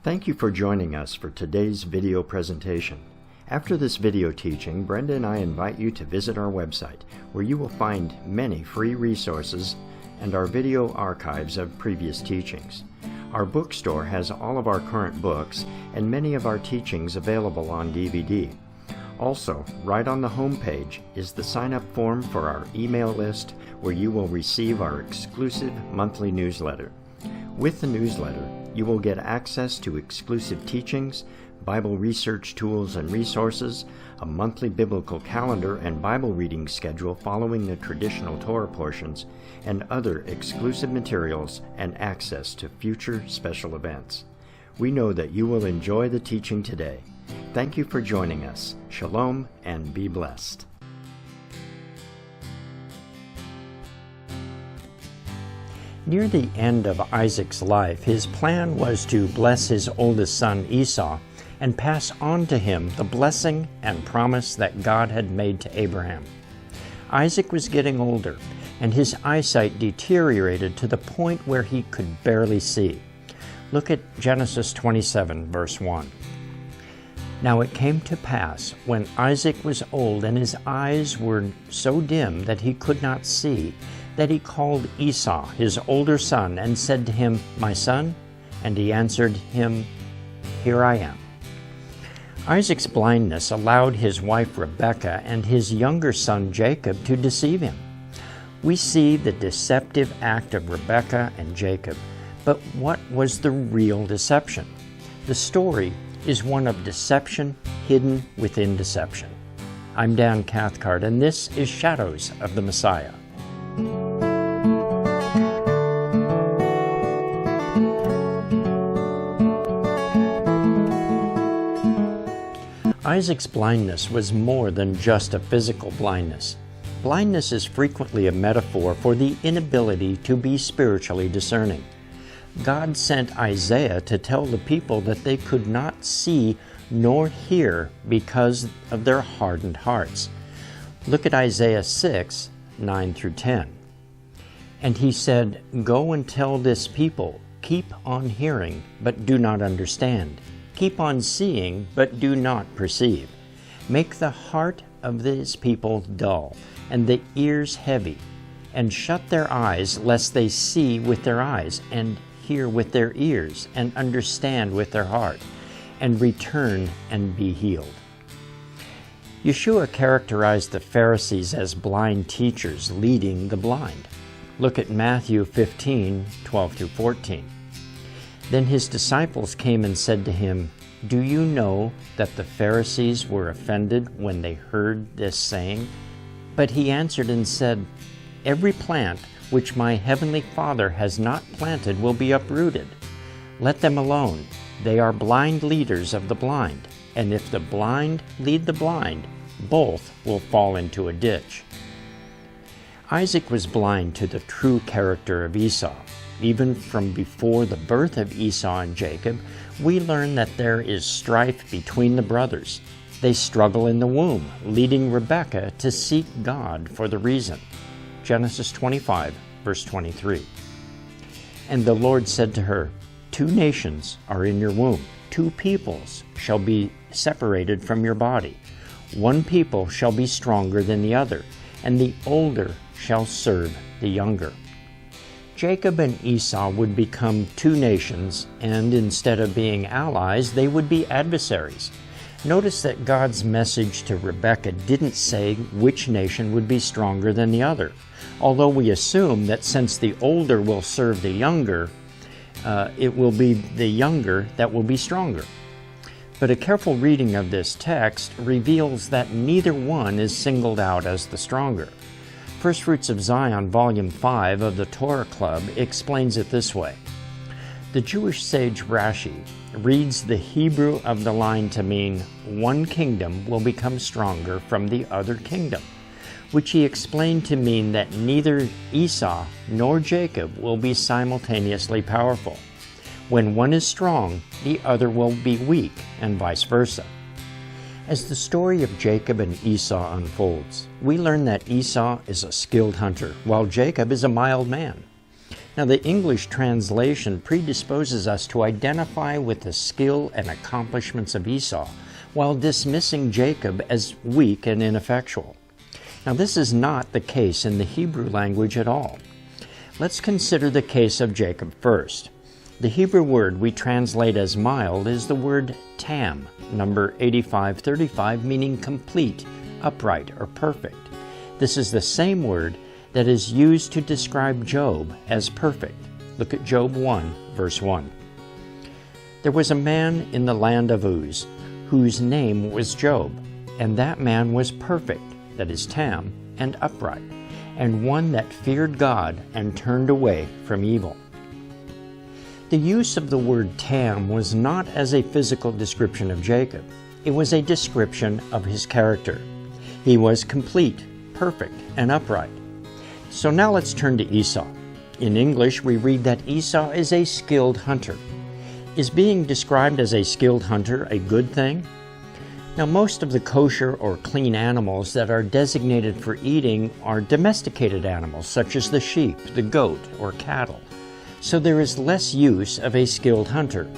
Thank you for joining us for today's video presentation. After this video teaching, Brenda and I invite you to visit our website, where you will find many free resources and our video archives of previous teachings. Our bookstore has all of our current books and many of our teachings available on DVD. Also, right on the home page is the sign-up form for our email list, where you will receive our exclusive monthly newsletter. With the newsletter, you will get access to exclusive teachings, Bible research tools and resources, a monthly biblical calendar and Bible reading schedule following the traditional Torah portions, and other exclusive materials and access to future special events. We know that you will enjoy the teaching today. Thank you for joining us. Shalom and be blessed. Near the end of Isaac's life, his plan was to bless his oldest son Esau and pass on to him the blessing and promise that God had made to Abraham. Isaac was getting older, and his eyesight deteriorated to the point where he could barely see. Look at Genesis 27, verse 1. Now it came to pass, when Isaac was old and his eyes were so dim that he could not see, that he called Esau, his older son, and said to him, "My son?" And he answered him, "Here I am." Isaac's blindness allowed his wife Rebekah and his younger son Jacob to deceive him. We see the deceptive act of Rebekah and Jacob, but what was the real deception? The story is one of deception hidden within deception. I'm Dan Cathcart, and this is Shadows of the Messiah. Isaac's blindness was more than just a physical blindness. Blindness is frequently a metaphor for the inability to be spiritually discerning. God sent Isaiah to tell the people that they could not see nor hear because of their hardened hearts. Look at Isaiah 6, 9 through 10. And he said, "Go and tell this people, keep on hearing, but do not understand. Keep on seeing, but do not perceive. Make the heart of this people dull, and the ears heavy, and shut their eyes, lest they see with their eyes, and hear with their ears, and understand with their heart, and return and be healed." Yeshua characterized the Pharisees as blind teachers leading the blind. Look at Matthew 15, 12 through 14. Then his disciples came and said to him, "Do you know that the Pharisees were offended when they heard this saying?" But he answered and said, "Every plant which my heavenly Father has not planted will be uprooted. Let them alone. They are blind leaders of the blind, and if the blind lead the blind, both will fall into a ditch." Isaac was blind to the true character of Esau. Even from before the birth of Esau and Jacob, we learn that there is strife between the brothers. They struggle in the womb, leading Rebekah to seek God for the reason. Genesis 25, verse 23. And the Lord said to her, "Two nations are in your womb, two peoples shall be separated from your body. One people shall be stronger than the other, and the older shall serve the younger." Jacob and Esau would become two nations, and instead of being allies, they would be adversaries. Notice that God's message to Rebekah didn't say which nation would be stronger than the other, although we assume that since the older will serve the younger, it will be the younger that will be stronger. But a careful reading of this text reveals that neither one is singled out as the stronger. First Fruits of Zion, Volume 5 of the Torah Club explains it this way. The Jewish sage Rashi reads the Hebrew of the line to mean, "One kingdom will become stronger from the other kingdom," which he explained to mean that neither Esau nor Jacob will be simultaneously powerful. When one is strong, the other will be weak, and vice versa. As the story of Jacob and Esau unfolds, we learn that Esau is a skilled hunter, while Jacob is a mild man. Now, the English translation predisposes us to identify with the skill and accomplishments of Esau, while dismissing Jacob as weak and ineffectual. Now, this is not the case in the Hebrew language at all. Let's consider the case of Jacob first. The Hebrew word we translate as mild is the word tam, number 8535, meaning complete, upright, or perfect. This is the same word that is used to describe Job as perfect. Look at Job 1, verse 1. There was a man in the land of Uz, whose name was Job, and that man was perfect, that is tam, and upright, and one that feared God and turned away from evil. The use of the word tam was not as a physical description of Jacob. It was a description of his character. He was complete, perfect, and upright. So now let's turn to Esau. In English, we read that Esau is a skilled hunter. Is being described as a skilled hunter a good thing? Now, most of the kosher or clean animals that are designated for eating are domesticated animals, such as the sheep, the goat, or cattle. So there is less use of a skilled hunter.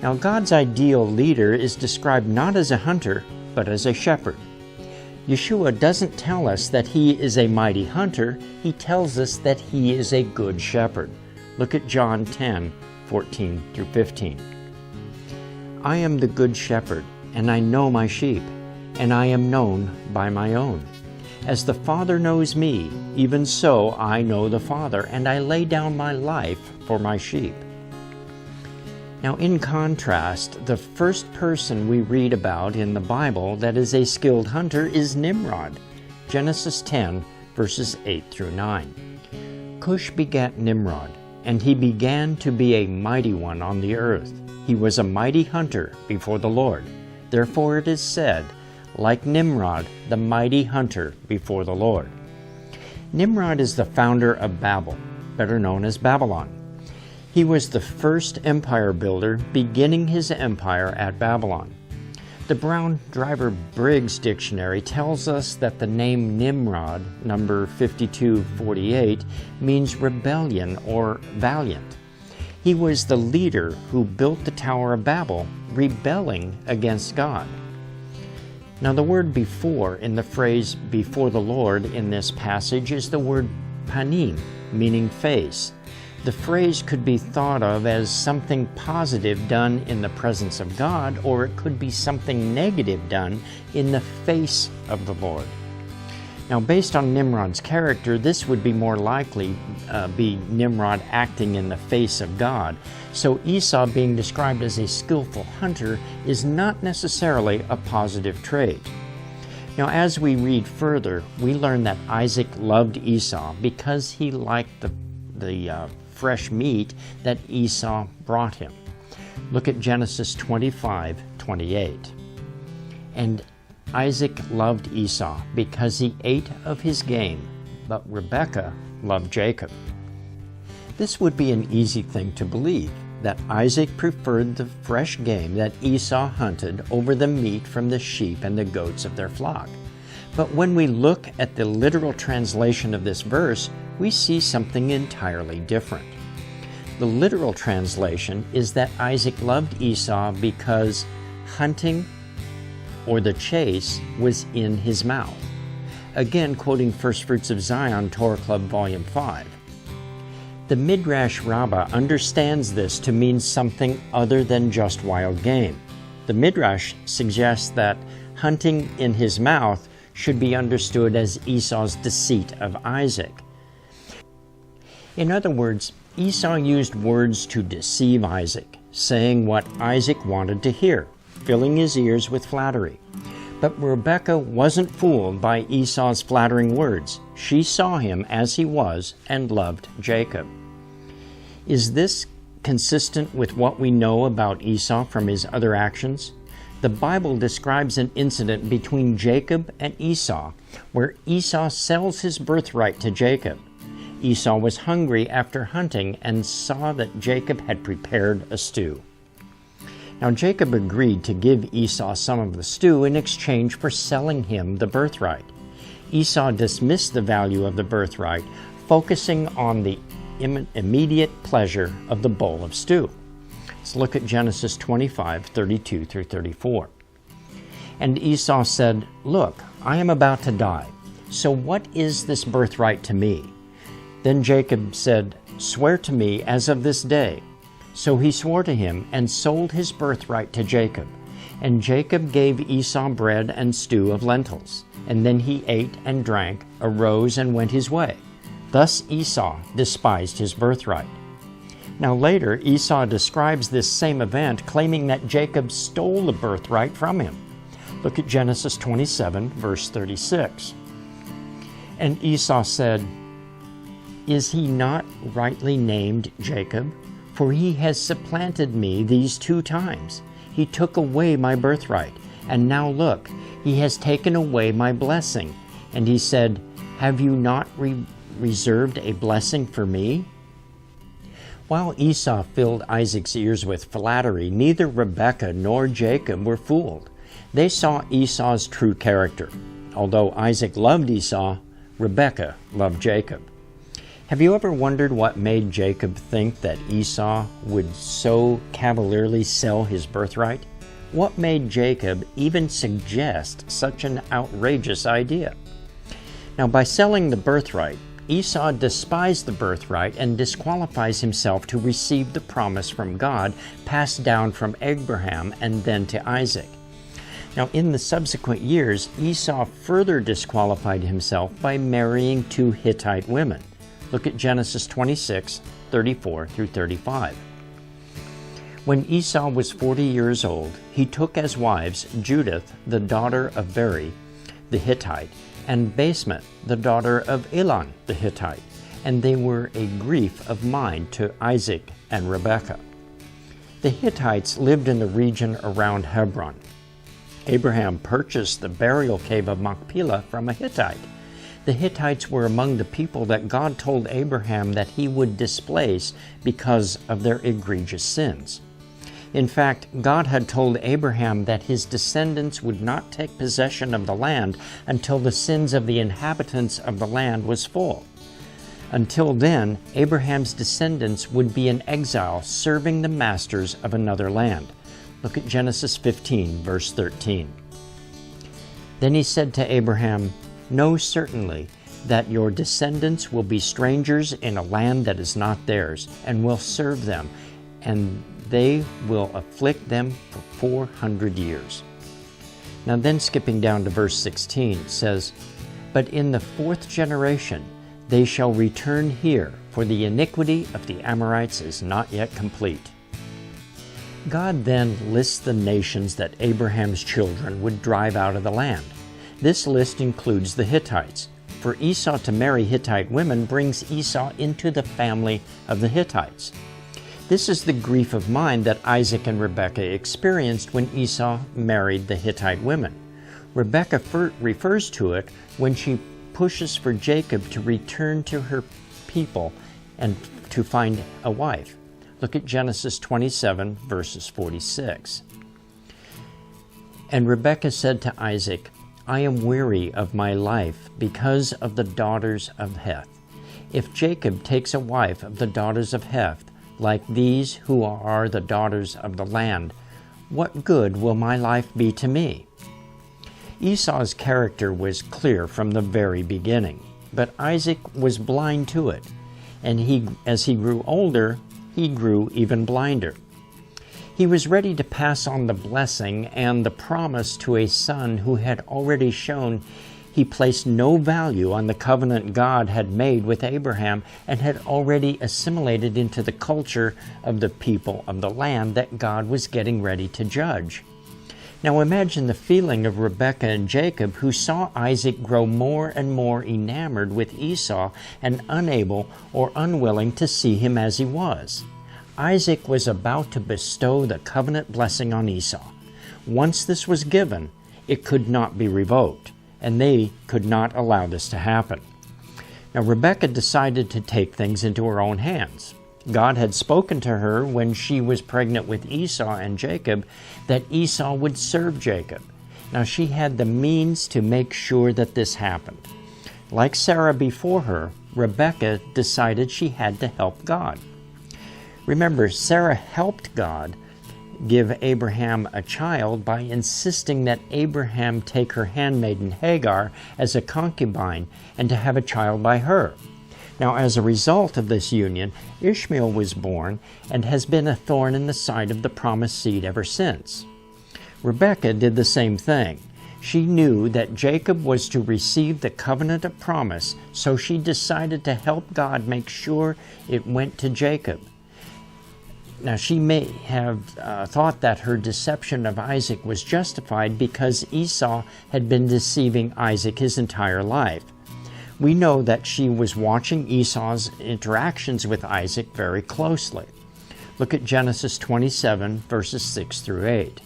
Now, God's ideal leader is described not as a hunter, but as a shepherd. Yeshua doesn't tell us that he is a mighty hunter. He tells us that he is a good shepherd. Look at John 10, 14 through 15. I am the good shepherd, and I know my sheep, and I am known by my own. As the Father knows me, even so I know the Father, and I lay down my life for my sheep. Now, in contrast, the first person we read about in the Bible that is a skilled hunter is Nimrod, Genesis 10, verses 8 through 9. Cush begat Nimrod, and he began to be a mighty one on the earth. He was a mighty hunter before the Lord. Therefore it is said, like Nimrod, the mighty hunter before the Lord. Nimrod is the founder of Babel, better known as Babylon. He was the first empire builder, beginning his empire at Babylon. The Brown Driver Briggs Dictionary tells us that the name Nimrod, number 5248, means rebellion or valiant. He was the leader who built the Tower of Babel, rebelling against God. Now, the word before in the phrase before the Lord in this passage is the word panim, meaning face. The phrase could be thought of as something positive done in the presence of God, or it could be something negative done in the face of the Lord. Now, based on Nimrod's character, this would be more likely be Nimrod acting in the face of God. So Esau being described as a skillful hunter is not necessarily a positive trait. Now, as we read further, we learn that Isaac loved Esau because he liked the fresh meat that Esau brought him. Look at Genesis 25:28. And Isaac loved Esau because he ate of his game, but Rebekah loved Jacob. This would be an easy thing to believe, that Isaac preferred the fresh game that Esau hunted over the meat from the sheep and the goats of their flock. But when we look at the literal translation of this verse, we see something entirely different. The literal translation is that Isaac loved Esau because hunting or the chase was in his mouth. Again, quoting First Fruits of Zion, Torah Club, Volume 5. The Midrash Rabbah understands this to mean something other than just wild game. The Midrash suggests that hunting in his mouth should be understood as Esau's deceit of Isaac. In other words, Esau used words to deceive Isaac, saying what Isaac wanted to hear, filling his ears with flattery. But Rebekah wasn't fooled by Esau's flattering words. She saw him as he was and loved Jacob. Is this consistent with what we know about Esau from his other actions? The Bible describes an incident between Jacob and Esau, where Esau sells his birthright to Jacob. Esau was hungry after hunting and saw that Jacob had prepared a stew. Now Jacob agreed to give Esau some of the stew in exchange for selling him the birthright. Esau dismissed the value of the birthright, focusing on the immediate pleasure of the bowl of stew. Let's look at Genesis 25:32 through 34. And Esau said, "Look, I am about to die. So what is this birthright to me?" Then Jacob said, "Swear to me as of this day." So he swore to him and sold his birthright to Jacob. And Jacob gave Esau bread and stew of lentils. And then he ate and drank, arose and went his way. Thus Esau despised his birthright. Now later Esau describes this same event, claiming that Jacob stole the birthright from him. Look at Genesis 27, verse 36. And Esau said, "Is he not rightly named Jacob? For he has supplanted me these 2 times. He took away my birthright, and now look, he has taken away my blessing." And he said, "Have you not reserved a blessing for me?" While Esau filled Isaac's ears with flattery, neither Rebekah nor Jacob were fooled. They saw Esau's true character. Although Isaac loved Esau, Rebekah loved Jacob. Have you ever wondered what made Jacob think that Esau would so cavalierly sell his birthright? What made Jacob even suggest such an outrageous idea? Now, by selling the birthright, Esau despised the birthright and disqualifies himself to receive the promise from God passed down from Abraham and then to Isaac. Now, in the subsequent years, Esau further disqualified himself by marrying 2 Hittite women. Look at Genesis 26:34 through 35. When Esau was 40 years old, he took as wives Judith, the daughter of Beri, the Hittite, and Basemath, the daughter of Elon, the Hittite, and they were a grief of mind to Isaac and Rebekah. The Hittites lived in the region around Hebron. Abraham purchased the burial cave of Machpelah from a Hittite. The Hittites were among the people that God told Abraham that he would displace because of their egregious sins. In fact, God had told Abraham that his descendants would not take possession of the land until the sins of the inhabitants of the land was full. Until then, Abraham's descendants would be in exile, serving the masters of another land. Look at Genesis 15, verse 13. Then he said to Abraham, "Know certainly that your descendants will be strangers in a land that is not theirs, and will serve them, and they will afflict them for 400 years. Now then, skipping down to verse 16, it says, "But in the 4th generation they shall return here, for the iniquity of the Amorites is not yet complete." God then lists the nations that Abraham's children would drive out of the land. This list includes the Hittites. For Esau to marry Hittite women brings Esau into the family of the Hittites. This is the grief of mind that Isaac and Rebekah experienced when Esau married the Hittite women. Rebekah refers to it when she pushes for Jacob to return to her people and to find a wife. Look at Genesis 27, verses 46. And Rebekah said to Isaac, "I am weary of my life because of the daughters of Heth. If Jacob takes a wife of the daughters of Heth, like these who are the daughters of the land, what good will my life be to me?" Esau's character was clear from the very beginning, but Isaac was blind to it, and as he grew older, he grew even blinder. He was ready to pass on the blessing and the promise to a son who had already shown he placed no value on the covenant God had made with Abraham and had already assimilated into the culture of the people of the land that God was getting ready to judge. Now imagine the feeling of Rebekah and Jacob, who saw Isaac grow more and more enamored with Esau and unable or unwilling to see him as he was. Isaac was about to bestow the covenant blessing on Esau. Once this was given, it could not be revoked, and they could not allow this to happen. Now Rebekah decided to take things into her own hands. God had spoken to her when she was pregnant with Esau and Jacob that Esau would serve Jacob. Now she had the means to make sure that this happened. Like Sarah before her, Rebekah decided she had to help God. Remember, Sarah helped God give Abraham a child by insisting that Abraham take her handmaiden Hagar as a concubine and to have a child by her. Now, as a result of this union, Ishmael was born and has been a thorn in the side of the promised seed ever since. Rebekah did the same thing. She knew that Jacob was to receive the covenant of promise, so she decided to help God make sure it went to Jacob. Now, she may have thought that her deception of Isaac was justified because Esau had been deceiving Isaac his entire life. We know that she was watching Esau's interactions with Isaac very closely. Look at Genesis 27, verses 6 through 8.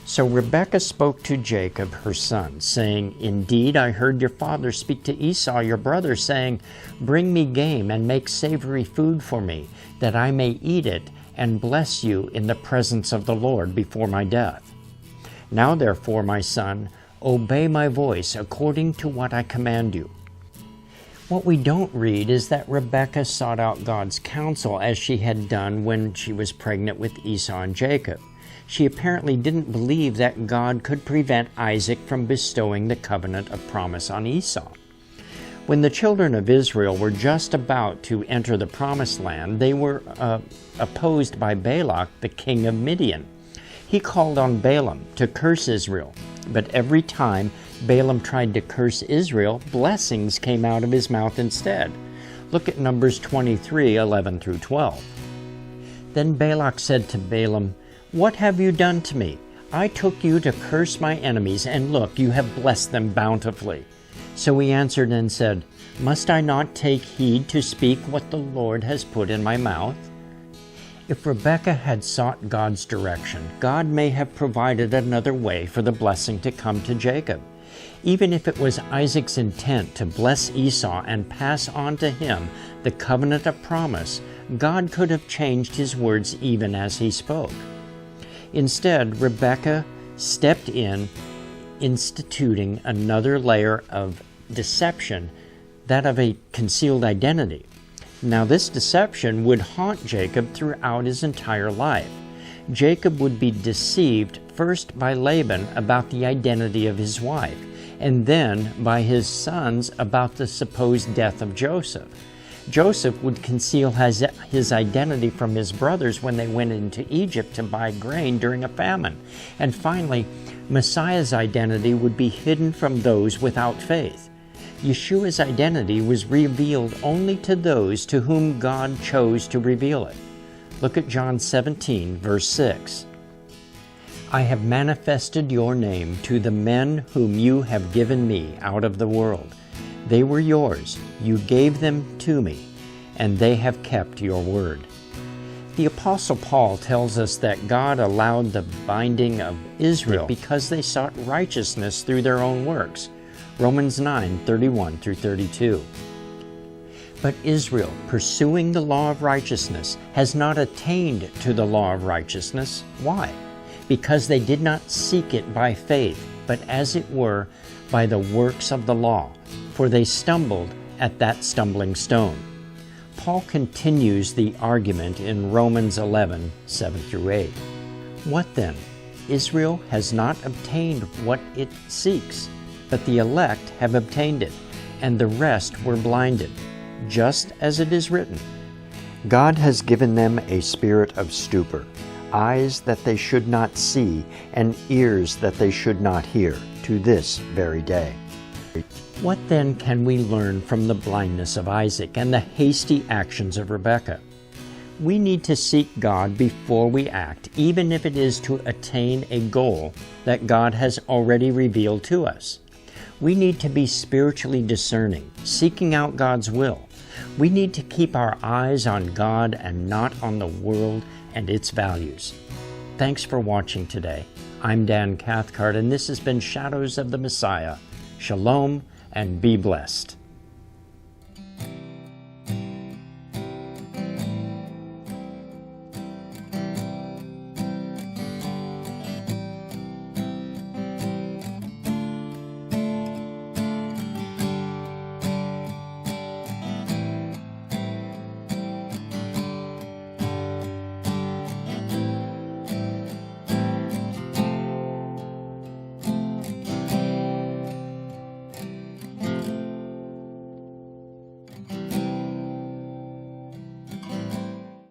So Rebekah spoke to Jacob, her son, saying, "Indeed, I heard your father speak to Esau, your brother, saying, 'Bring me game and make savory food for me, that I may eat it and bless you in the presence of the Lord before my death. Now therefore, my son, obey my voice according to what I command you.'" What we don't read is that Rebekah sought out God's counsel as she had done when she was pregnant with Esau and Jacob. She apparently didn't believe that God could prevent Isaac from bestowing the covenant of promise on Esau. When the children of Israel were just about to enter the promised land, they were opposed by Balak, the king of Midian. He called on Balaam to curse Israel, but every time Balaam tried to curse Israel, blessings came out of his mouth instead. Look at Numbers 23, 11 through 12. Then Balak said to Balaam, "What have you done to me? I took you to curse my enemies, and look, you have blessed them bountifully." So he answered and said, "Must I not take heed to speak what the Lord has put in my mouth?" If Rebekah had sought God's direction, God may have provided another way for the blessing to come to Jacob. Even if it was Isaac's intent to bless Esau and pass on to him the covenant of promise, God could have changed his words even as he spoke. Instead, Rebekah stepped in, instituting another layer of deception, that of a concealed identity. Now, this deception would haunt Jacob throughout his entire life. Jacob would be deceived first by Laban about the identity of his wife, and then by his sons about the supposed death of Joseph. Joseph would conceal his identity from his brothers when they went into Egypt to buy grain during a famine. And finally, Messiah's identity would be hidden from those without faith. Yeshua's identity was revealed only to those to whom God chose to reveal it. Look at John 17, verse 6. "I have manifested your name to the men whom you have given me out of the world. They were yours, you gave them to me, and they have kept your word." The Apostle Paul tells us that God allowed the binding of Israel because they sought righteousness through their own works. Romans 9, 31 through 32. But Israel, pursuing the law of righteousness, has not attained to the law of righteousness. Why? Because they did not seek it by faith, but as it were, by the works of the law, for they stumbled at that stumbling stone. Paul continues the argument in Romans 11, 7 through 8. What then? Israel has not obtained what it seeks, but the elect have obtained it, and the rest were blinded, just as it is written, "God has given them a spirit of stupor, eyes that they should not see, and ears that they should not hear, to this very day." What then can we learn from the blindness of Isaac and the hasty actions of Rebekah? We need to seek God before we act, even if it is to attain a goal that God has already revealed to us. We need to be spiritually discerning, seeking out God's will. We need to keep our eyes on God and not on the world and its values. Thanks for watching today. I'm Dan Cathcart, and this has been Shadows of the Messiah. Shalom, and be blessed.